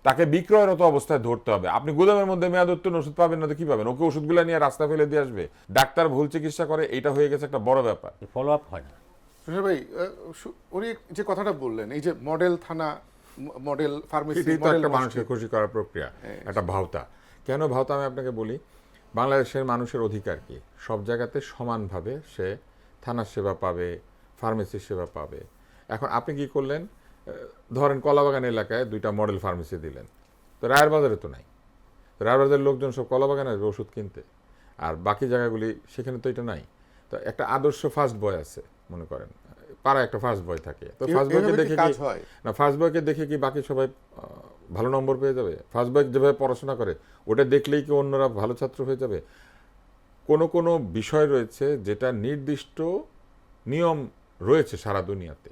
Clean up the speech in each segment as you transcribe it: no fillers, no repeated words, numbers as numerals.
তাকে বিক্রয়রত অবস্থায় ধরতে হবে। আপনি গুদামের মধ্যে মেয়াদ উত্তীর্ণ ওষুধ পাবেন না তো কি পাবেন? ওকে ওষুধগুলো নিয়ে রাস্তা ফেলে দিয়ে আসবে, ডাক্তার ভুল চিকিৎসা করে, এটা হয়ে গেছে একটা বড় ব্যাপার। ফলো আপ হয় না। তুষার ভাই, উনি যে কথাটা বললেন, এই যে মডেল থানা, মডেল ফার্মেসি, এটাই তো মডেল একটা মসজিদ, মানুষকে খুশি করার প্রক্রিয়া, একটা ভাওতা। কেন ভাওতা আমি আপনাকে বলি, বাংলাদেশের মানুষের অধিকার কি? সব জায়গাতে সমানভাবে সে থানার সেবা পাবে, ফার্মেসির সেবা পাবে। এখন আপনি কি করলেন, ধরেন কলাবাগান এলাকায় 2টা মডেল ফার্মেসি দিলেন, তো রায়ের বাজারে তো নাই। তো রায়ের বাজারের লোকজন সব কলাবাগানে আসবে ওষুধ কিনতে, আর বাকি জায়গাগুলি সেখানে তো এটা নাই। তো একটা আদর্শ ফার্স্ট বয় আছে, মনে করেন পাড়ায় একটা ফার্স্ট বয় থাকে, তো ফার্স্ট বয়কে এভাবে কি দেখে কাজ কি হয়? না, ফার্স্ট বয়কে দেখে কি বাকি সবাই ভালো নম্বর পেয়ে যাবে? ফার্স্ট বয় যেভাবে পড়াশোনা করে ওটা দেখলেই কি অন্যরা ভালো ছাত্র হয়ে যাবে? কোনো কোনো বিষয় রয়েছে যেটা নির্দিষ্ট নিয়ম রয়েছে সারা দুনিয়াতে,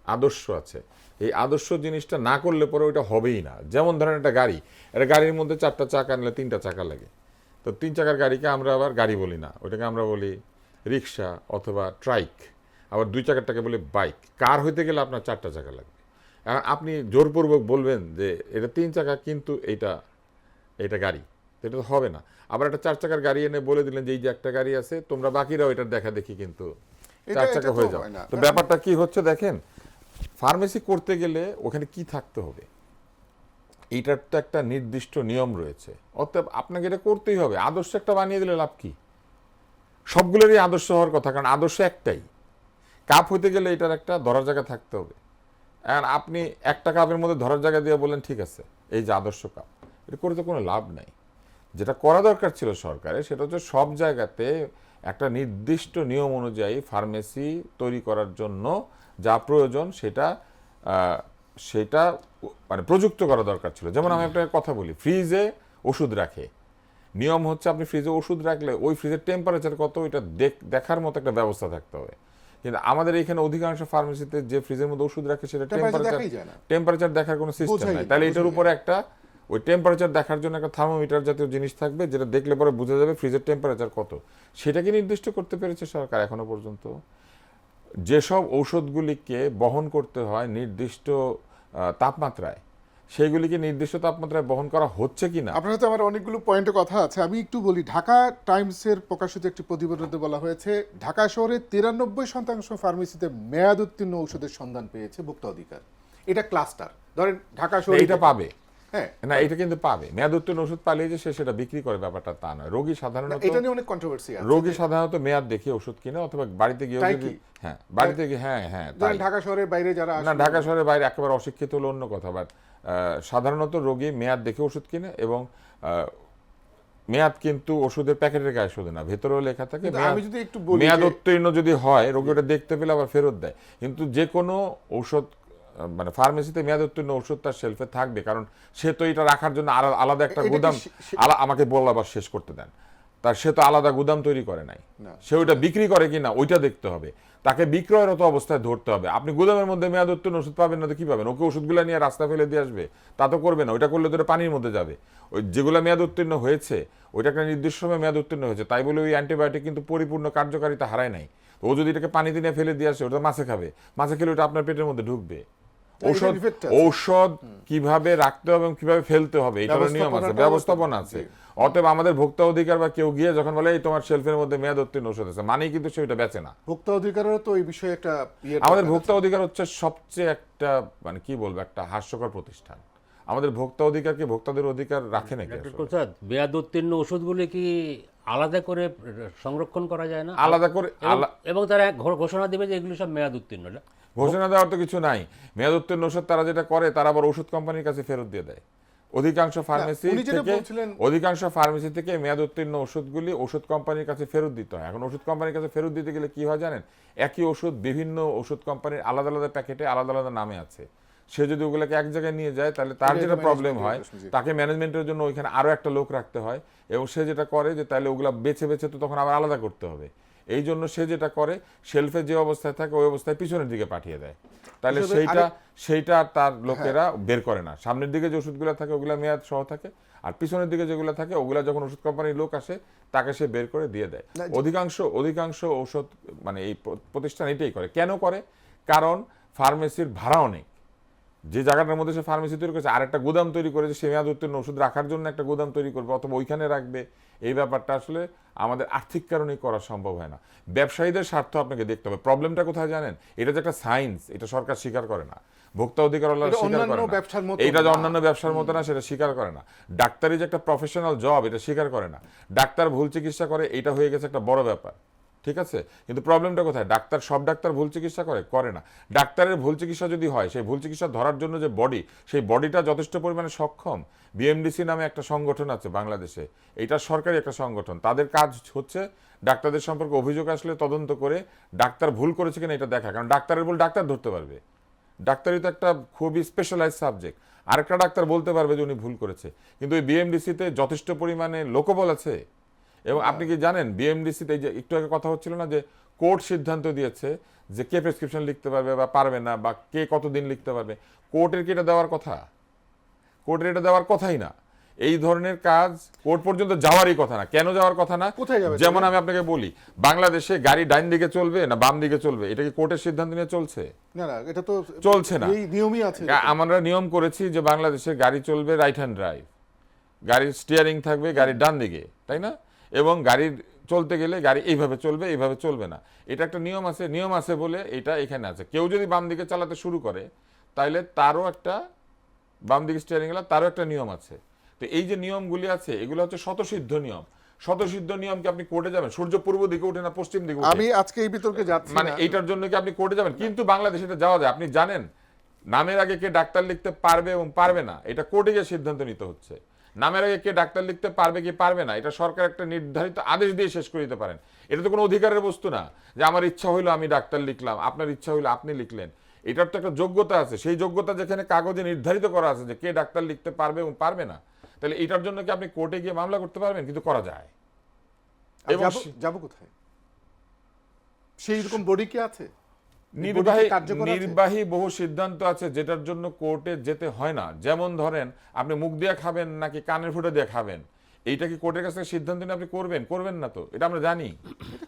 আদর্শ আছে। এই আদর্শ জিনিসটা না করলে পরে ওইটা হবেই না। যেমন ধরেন একটা গাড়ি, একটা গাড়ির মধ্যে 4টা চাকা নিলে 3টা চাকা লাগে, তো 3 চাকার গাড়িকে আমরা আবার গাড়ি বলি না, ওটাকে আমরা বলি রিক্সা অথবা ট্রাইক। আবার 2 চাকারটাকে বলি বাইক। কার হইতে গেলে আপনার 4টা চাকা লাগবে। এখন আপনি জোরপূর্বক বলবেন যে এটা 3 চাকা কিন্তু এটা গাড়ি, তো এটা তো হবে না। আবার একটা 4 চাকার গাড়ি এনে বলে দিলেন যে এই যে একটা গাড়ি আছে, তোমরা বাকিরাও এটার দেখা দেখি কিন্তু 4 চাকা এটা হয়ে তো যাও। হয় না। তো ব্যাপারটা কি হচ্ছে দেখেন, ফার্মেসি করতে গেলে ওখানে কি থাকতে হবে, এইটার তো একটা নির্দিষ্ট নিয়ম রয়েছে। অতএব আপনাকে এটা করতেই হবে। আদর্শ একটা বানিয়ে দিলে লাভ কি? সবগুলোরই আদর্শ হওয়ার কথা, কারণ আদর্শ একটাই। কাপ হইতে গেলে এটার একটা ধরার জায়গা থাকতে হবে। আর আপনি একটা কাপের মধ্যে ধরার জায়গা দিয়ে বললেন ঠিক আছে এই যে আদর্শ কাপ, এটা করে তো কোনো লাভ নাই। যেটা করা দরকার ছিল সরকারের, সেটা হচ্ছে সব জায়গাতে একটা নির্দিষ্ট নিয়ম অনুযায়ী ফার্মেসি তৈরি করার জন্য যা প্রয়োজন সেটা মানে প্রযুক্ত করা দরকার ছিল। যেমন আমি একটা কথা বলি, ফ্রিজে ওষুধ রাখে, নিয়ম হচ্ছে আপনি ফ্রিজে ওষুধ রাখলে ওই ফ্রিজের টেম্পারেচার কত ওইটা দেখার মতো একটা ব্যবস্থা থাকতে হবে। কিন্তু আমাদের এখানে অধিকাংশ ফার্মেসিতে যে ফ্রিজের মধ্যে ওষুধ রাখে সেটা টেম্পারেচার দেখার কোনো সিস্টেম নাই। তাহলে এটার উপরে একটা ওই টেম্পারেচার দেখার জন্য একটা থার্মোমিটার জাতীয় জিনিস থাকবে, যেটা দেখলে পরে বোঝা যাবে ফ্রিজের টেম্পারেচার কত। সেটাকে নির্দিষ্ট করতে পেরেছে সরকার এখনো পর্যন্ত? যেসব ঔষধগুলিকে বহন করতে হয় নির্দিষ্ট তাপমাত্রায়, সেগুলিকে নির্দিষ্ট তাপমাত্রায় বহন করা হচ্ছে কিনা। আপনার তো আমার অনেকগুলো পয়েন্টে কথা আছে, আমি একটু বলি। ঢাকা টাইমসের প্রকাশিত একটি প্রতিবেদনে বলা হয়েছে ঢাকা শহরে 93% ফার্মেসিতে মেয়াদ উত্তীর্ণ ঔষধের সন্ধান পেয়েছে ভোক্তা অধিকার। এটা ক্লাস্টার, ধরেন ঢাকা শহরে এটা পাবে, হ্যাঁ না এটা কিন্তু পাবে। মেয়াদ উত্তীর্ণ ওষুধ পালিয়ে যে সে সেটা বিক্রি করে ব্যাপারটা তা নয়। রোগী সাধারণত এটা নিয়ে অনেক কন্ট্রোভার্সি আছে। রোগী সাধারণত মেয়াদ দেখে ওষুধ কিনে, অথবা বাড়িতে গিয়ে যদি হ্যাঁ বাড়িতে গিয়ে হ্যাঁ ধরেন ঢাকা শহরের বাইরে যারা না, ঢাকা শহরের বাইরে একেবারে অশিক্ষিত হলো অন্য কথা, বাট সাধারণত রোগী মেয়াদ দেখে ওষুধ কিনে, এবং মেয়াদ কিন্তু ওষুধের প্যাকেটের গায়ে শোধে না, ভেতরেও লেখা থাকে আমি যদি একটু বলি, মেয়াদ উত্তীর্ণ যদি হয় রোগী ওটা দেখতে পেলে আবার ফেরত দেয়। কিন্তু যে কোনো ঔষধ মানে ফার্মেসিতে মেয়াদ উত্তীর্ণ ওষুধ তার শেলফে থাকবে, কারণ সে তো এটা রাখার জন্য আলাদা একটা গুদাম, আমাকে বললো আবার শেষ করতে দেন, সে তো আলাদা গুদাম তৈরি করে নাই, সে ওইটা বিক্রি করে কিনা ওইটা দেখতে হবে। তাকে বিক্রয়রত অবস্থায় ধরতে হবে। আপনি গুদামের মধ্যে মেয়াদ উত্তীর্ণ ওষুধ পাবেন না তো কি পাবেন? ওকে ওষুধগুলো নিয়ে রাস্তা ফেলে দিয়ে আসবে, তা তো করবে না। ওইটা করলে তো পানির মধ্যে যাবে। ওই যেগুলো মেয়াদ উত্তীর্ণ হয়েছে ওইটা একটা নির্দিষ্ট সময় মেয়াদ উত্তীর্ণ হয়েছে, তাই বলে ওই অ্যান্টিবায়োটিক কিন্তু পরিপূর্ণ কার্যকারিতা হারায় নাই। ও যদি এটাকে পানিতে নিয়ে ফেলে দিয়ে আসে, ওটা মাছে খাবে, মাছে খেলে ওটা আপনার পেটের মধ্যে ঢুকবে। ঔষধ কিভাবে রাখতে হবে এবং কিভাবে ফেলতে হবে এটার নিয়ম আছে, ব্যবস্থাপনা আছে। অতএব আমাদের ভোক্তা অধিকার বা কেউ গিয়ে যখন বলে এই তোমার শেলফের মধ্যে মেয়াদ উত্তীর্ণ ওষুধ আছে, মানেই কিন্তু সে ওটা বেচে না। ভোক্তা অধিকারেরও তো এই বিষয়ে একটা আমাদের ভোক্তা অধিকার হচ্ছে সবচেয়ে একটা মানে কি বলবো একটা হাস্যকর প্রতিষ্ঠান। আমাদের ভোক্তা অধিকারকে ভোক্তাদের অধিকার রাখে নাকি? মেয়াদ উত্তীর্ণ ওষুধগুলি কি আলাদা করে সংরক্ষণ করা যায় না? আলাদা করে, এবং তারা ঘোষণা দেবে যে এগুলো সব মেয়াদ উত্তীর্ণ। ঘোষণা দেওয়ার তো কিছু নাই। মেয়াদ উত্তীর্ণ ওষুধ তারা যেটা করে, তারা আবার ওষুধ কোম্পানির কাছে ফেরত দিয়ে দেয়। অধিকাংশ ফার্মেসি থেকে মেয়াদ উত্তীর্ণ ওষুধগুলি ওষুধ কোম্পানির কাছে ফেরত দিতে হয়। এখন ওষুধ কোম্পানির কাছে ফেরত দিতে গেলে কি হয় জানেন? একই ওষুধ বিভিন্ন ওষুধ কোম্পানির আলাদা আলাদা প্যাকেটে আলাদা আলাদা নামে আছে। সে যদি ওগুলোকে এক জায়গায় নিয়ে যায়, তাহলে তার যেটা প্রবলেম হয়, তাকে ম্যানেজমেন্টের জন্য ওইখানে আরো একটা লোক রাখতে হয়, এবং সে যেটা করে যে তাহলে ওগুলা বেছে বেছে তো তখন আবার আলাদা করতে হবে। এই জন্য সে যেটা করে, শেলফে যে অবস্থায় থাকে ওই অবস্থায় পিছনের দিকে পাঠিয়ে দেয়। তাহলে সেইটা তার লোকেরা বের করে না। সামনের দিকে যে ওষুধগুলো থাকে ওগুলা মেয়াদ সহ থাকে, আর পিছনের দিকে যেগুলো থাকে ওগুলা যখন ওষুধ কোম্পানির লোক আসে তাকে সে বের করে দিয়ে দেয়। অধিকাংশ ঔষধ মানে এই প্রতিষ্ঠান এটাই করে। কেন করে? কারণ ফার্মেসির ভাড়া অনেক, যে জায়গাটার মধ্যে সে ফার্মেসি তৈরি করেছে আরেকটা গুদাম তৈরি করেছে, সে মেয়াদ উত্তীর্ণ ওষুধ রাখার জন্য একটা গুদাম তৈরি করবে অথবা ওইখানে রাখবে, এই ব্যাপারটা আসলে আমাদের আর্থিক কারণেই করা সম্ভব হয় না। ব্যবসায়ীদের স্বার্থ আপনাকে দেখতে হবে। প্রবলেমটা কোথায় জানেন? এটা যে একটা সায়েন্স, এটা সরকার স্বীকার করে না, ভোক্তা অধিকার এটা স্বীকার অন্যান্য করে না, ব্যবসার মতো এইটা যে না। অন্যান্য ব্যবসার মতো না সেটা স্বীকার করে না। ডাক্তারি যে একটা প্রফেশনাল জব এটা স্বীকার করে না। ডাক্তার ভুল চিকিৎসা করে, এটা হয়ে গেছে একটা বড় ব্যাপার, ঠিক আছে? কিন্তু প্রবলেমটা কোথায়? সব ডাক্তার ভুল চিকিৎসা করে না। ডাক্তারের ভুল চিকিৎসা যদি হয়, সেই ভুল চিকিৎসা ধরার জন্য যে বডি, সেই বডিটা যথেষ্ট পরিমাণে সক্ষম। বিএমডিসি নামে একটা সংগঠন আছে বাংলাদেশে, এটা সরকারি একটা সংগঠন। তাদের কাজ হচ্ছে ডাক্তারদের সম্পর্কে অভিযোগ আসলে তদন্ত করে ডাক্তার ভুল করেছে কিনা এটা দেখা, কারণ ডাক্তারের ভুল ডাক্তার ধরতে পারবে। ডাক্তারি তো একটা খুবই স্পেশালাইজ সাবজেক্ট, আরেকটা ডাক্তার বলতে পারবে যে উনি ভুল করেছে। কিন্তু ওই বিএমডিসিতে যথেষ্ট পরিমাণে লোকবল আছে। এবং আপনি কি জানেন বিএমডিসিতে যে একটু আগে কথা হচ্ছিল না যে কোর্ট সিদ্ধান্ত দিয়েছে যে কে প্রেসক্রিপশন লিখতে পারবে বা পারবে না, বা কে কতদিন লিখতে পারবে। কোর্টের কি এটা দেওয়ার কথা? কোর্টের এটা দেওয়ার কথাই না। এই ধরনের কাজ কোর্ট পর্যন্ত যাওয়ারই কথা না। কেন যাওয়ার কথা না? কোথায় যাবে? যেমন আমি আপনাকে বলি, বাংলাদেশে গাড়ি ডাইন দিকে চলবে না বাম দিকে চলবে, এটা কি কোর্টের সিদ্ধান্ত নিয়ে চলছে? না না, এটা তো চলছে না। এই নিয়মই আছে। আমরা নিয়ম করেছি যে বাংলাদেশে গাড়ি চলবে রাইট হ্যান্ড ড্রাইভ, গাড়ির স্টিয়ারিং থাকবে গাড়ির ডান দিকে, তাই না? এবং গাড়ির চলতে গেলে গাড়ি এইভাবে চলবে, এইভাবে চলবে না। এটা একটা নিয়ম আছে। নিয়ম আছে বলে এটা এখানে আছে। কেউ যদি বাম দিকে চালাতে শুরু করে তাহলে তারও একটা, বাম দিকে স্টিয়ারিং এলা তারও একটা নিয়ম আছে। তো এই যে নিয়মগুলি আছে এগুলো হচ্ছে স্বতঃসিদ্ধ নিয়ম। স্বতঃসিদ্ধ নিয়ম কি আপনি কোর্টে যাবেন? সূর্য পূর্ব দিকে ওঠে না পশ্চিম দিকে ওঠে? আমি আজকে এই বিতর্কে যাচ্ছি মানে না। এইটার জন্য কি আপনি কোর্টে যাবেন? কিন্তু বাংলাদেশে এটা যাওয়া যায়। আপনি জানেন নামের আগে কে ডাক্তার লিখতে পারবে এবং পারবে না, এটা কোর্টে গিয়ে সিদ্ধান্ত নিতে হচ্ছে। নামের আগে কে ডাক্তার লিখতে পারবে কি পারবে না, এটা সরকার একটা নির্ধারিত আদেশ দিয়ে শেষ করে দিতে পারেন। এটা তো কোনো অধিকারের বস্তু না যে আমার ইচ্ছা হইলো আমি ডাক্তার লিখলাম, আপনার ইচ্ছা হইলো আপনি লিখলেন। এটার তো একটা যোগ্যতা আছে। সেই যোগ্যতা যেখানে কাগজে নির্ধারিত করা আছে যে কে ডাক্তার লিখতে পারবে এবং পারবে না, তাহলে এটার জন্য কি আপনি কোর্টে গিয়ে মামলা করতে পারবেন? কিন্তু করা যায়। এবং যাবো কোথায়? সেই রকম বডি কি আছে? নির্বাহী বহু সিদ্ধান্ত আছে যেটার জন্য কোর্টে যেতে হয় না। যেমন ধরেন আপনি মুখ দিয়ে খাবেন নাকি কানের ফুটো দিয়ে খাবেন, এইটা কি কোর্টের কাছে সিদ্ধান্ত নিয়ে আপনি করবেন না তো, এটা আমরা জানি।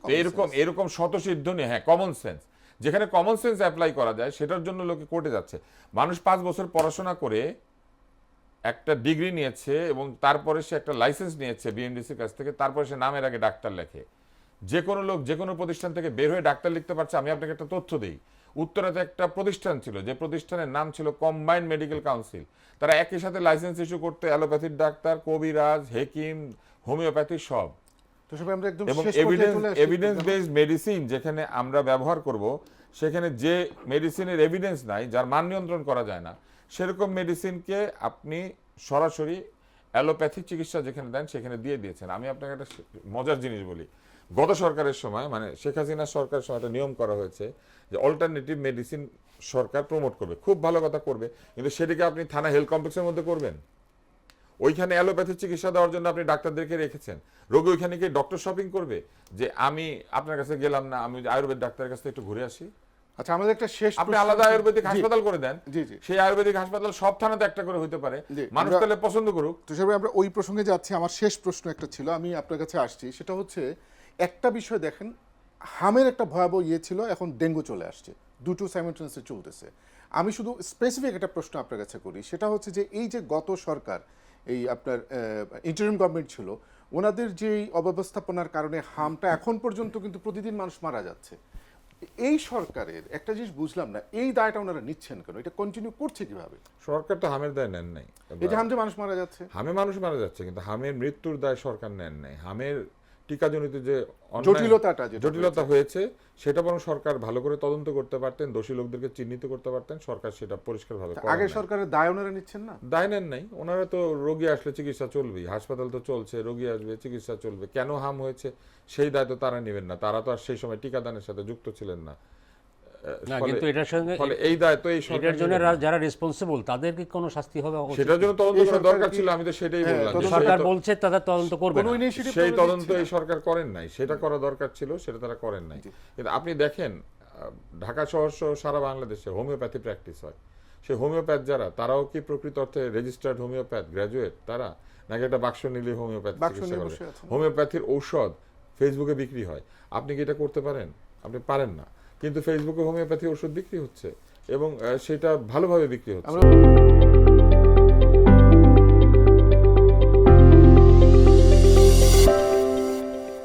তো এরকম স্বতঃসিদ্ধ নিয়ে, হ্যাঁ, কমন সেন্স, যেখানে কমন সেন্স অ্যাপ্লাই করা যায় সেটার জন্য লোকে কোর্টে যাচ্ছে। মানুষ 5 বছর পড়াশোনা করে একটা ডিগ্রি নিয়েছে এবং তারপরে সে একটা লাইসেন্স নিয়েছে বিএমডিসির কাছ থেকে, তারপরে সে নামের আগে ডাক্তার লেখে। যে কোনো লোক যে কোনো প্রতিষ্ঠান থেকে বের হয়ে ডাক্তার লিখতে পারছে। আমি আপনাকে একটা তথ্য দিই, উত্তরাতে একটা প্রতিষ্ঠান ছিল যে প্রতিষ্ঠানের নাম ছিল কম্বাইন্ড মেডিকেল কাউন্সিল। তারা একই সাথে লাইসেন্স ইস্যু করতে অ্যালোপ্যাথির ডাক্তার, কবিরাজ, হেকিম, হোমিওপ্যাথি সব। তো সবাই আমরা একদম এবং শেষ পর্যায়ে চলে আসছি। এভিডেন্স বেসড মেডিসিন যেখানে আমরা ব্যবহার করব, সেখানে যে মেডিসিনের এভিডেন্স নাই, যার মান নিয়ন্ত্রণ করা যায় না, সেরকম মেডিসিনকে আপনি সরাসরি অ্যালোপ্যাথিক চিকিৎসা যেখানে দেন সেখানে দিয়ে দিয়েছেন। আমি আপনাকে একটা মজার জিনিস বলি, গত সরকারের সময় মানে শেখ হাসিনার সরকারের সময় একটা নিয়ম করা হয়েছে যে অল্টারনেটিভ মেডিসিন সরকার প্রমোট করবে। খুব ভালো কথা করবে, কিন্তু সেটাকে আপনি থানা হেলথ কমপ্লেক্সের মধ্যে করবেন? ওইখানে অ্যালোপ্যাথি চিকিৎসা দেওয়ার জন্য আপনি ডাক্তারদেরকে রেখেছেন, রোগী ওইখানে গিয়ে ডক্টর শপিং করবে যে আমি আপনার কাছে গেলাম না, আমি আয়ুর্বেদ ডাক্তারের কাছে একটু ঘুরে আসি। আচ্ছা, আমাদের একটা শেষ আপনি প্রশ্ন- আলাদা আয়ুর্বেদিক জি, হাসপাতাল করে দেন, জি জি সেই আয়ুর্বেদিক হাসপাতাল সব থানাতে একটা করে হইতে পারে, জি, মানুষ আমরা- তাহলে পছন্দ করুক। তুষার ভাই, আমরা ওই প্রসঙ্গে যাচ্ছি। আমার শেষ প্রশ্ন একটা ছিল, আমি আপনার কাছে আসছি। সেটা হচ্ছে একটা বিষয় দেখেন, হামের একটা ভয়াবহ ইয়ে ছিল, এখন ডেঙ্গু চলে আসছে, দুটো সাইমultaneously চলতেছে। আমি শুধু স্পেসিফিক একটা প্রশ্ন আপনার কাছে করি, সেটা হচ্ছে যে এই যে গত সরকার, এই আপনার ইন্টারিম গভর্নমেন্ট ছিল, ওনাদের যেই অব্যবস্থাপনার কারণে হামটা এখন পর্যন্ত কিন্তু প্রতিদিন মানুষ মারা যাচ্ছে। এই সরকারের একটা জিনিস বুঝলাম না, এই দায়টা ওনারা নিচ্ছেন কেন? এটা কন্টিনিউ করছে কিভাবে? সরকার তো হামের দায় নেন নাই। এই যে হাম যে মানুষ মারা যাচ্ছে, হামে মানুষ মারা যাচ্ছে, কিন্তু হামের মৃত্যুর দায় সরকার নেন নাই। হামের টিকাজনিত যে অন্যায়- জটিলতাটা যেটা জটিলতা হয়েছে সেটা বরং সরকার ভালো করে তদন্ত করতে পারতেন, দোষী লোকদেরকে চিহ্নিত করতে পারতেন। সরকার সেটা পরিষ্কারভাবে করেন আগে নাই। সরকারের দায় ওনারা নিচ্ছেন না। দায় নেন নাই। ওনারা তো রোগী আসলে চিকিৎসা চলবেই, হাসপাতাল তো চলছে, রোগী আসবে, চিকিৎসা চলবে। কেন হাম হয়েছে সেই দায় তো তারা নেবেন না, তারা তো আর সেই সময় টিকাদানের সাথে যুক্ত ছিলেন না। না, ফলে- কিন্তু এটার সঙ্গে ফলে এই দায় তো এই সরকার এটার জন্য নেবেন না। যারা রেসপন্সিবল তাদের কি কোনো শাস্তি হবে? সেটার জন্য তদন্ত এই করা সরকার দরকার কি- ছিল। আমি তো সেটাই হ্যাঁ, বললাম যে তদন্ত- সরকার সেই তো- বলছে তাদের তদন্ত করবে কোনো না। ইনিশিয়েটিভ সেই তদন্ত এই সরকার করেন নাই, সেটা করা দরকার ছিল, সেটা তারা করেন নাই। কিন্তু আপনি দেখেন ঢাকা শহর সহ সারা বাংলাদেশে হোমিওপ্যাথি প্র্যাকটিস হয়। সেই হোমিওপ্যাথ যারা, তারাও কি প্রকৃত অর্থে রেজিস্টার্ড হোমিওপ্যাথ গ্র্যাজুয়েট তারা, নাকি একটা বাক্স নিলে হোমিওপ্যাথি বাক্স চিকিৎসা নিয়ে করবে? বসে আছেন। হোমিওপ্যাথির ঔষধ ফেসবুকে বিক্রি হয়, আপনি কি এটা করতে পারেন? আপনি পারেন না, কিন্তু ফেসবুকে হোমিওপ্যাথি ওষুধ বিক্রি হচ্ছে। এবং সেটা ভালোভাবে বিক্রি হচ্ছে। আমরা